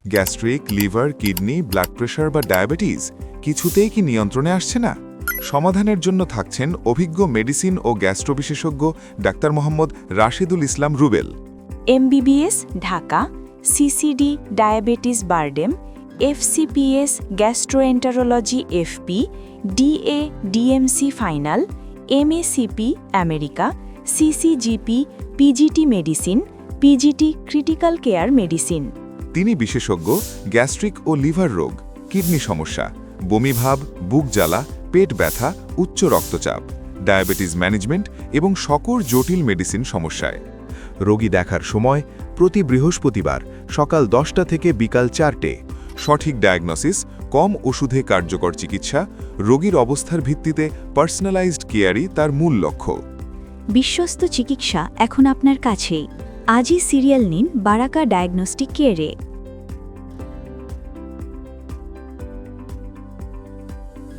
Gastric, liver, kidney, blood pressure বা diabetes কিছুতেই কি নিয়ন্ত্রণে আসছে না? সমাধানের জন্য থাকছেন অভিজ্ঞ মেডিসিন ও গ্যাস্ট্রো বিশেষজ্ঞ doctor Mohammad Rashedul Islam Rubel. MBBS Dhaka, CCD diabetes BIRDEM, FCPS gastroenterology FP, DA DMC final, MACP America, CCGP PGT medicine, PGT critical care medicine. তিনি বিশেষজ্ঞ গ্যাস্ট্রিক ও লিভার রোগ, কিডনি সমস্যা, বমিভাব, বুক জ্বালা, পেট ব্যথা, উচ্চ রক্তচাপ, ডায়াবেটিস ম্যানেজমেন্ট এবং সকল জটিল মেডিসিন সমস্যায়। রোগী দেখার সময় প্রতি বৃহস্পতিবার সকাল 10টা থেকে বিকাল 4টে। সঠিক ডায়াগনোসিস, কম ওষুধে কার্যকর চিকিৎসা, রোগীর অবস্থার ভিত্তিতে পার্সোনালাইজড কেয়ারই তার মূল লক্ষ্য। বিশ্বস্ত চিকিৎসা এখন আপনার কাছেই। আজই সিরিয়াল নিন বারাকা ডায়াগনস্টিক কেয়ারে।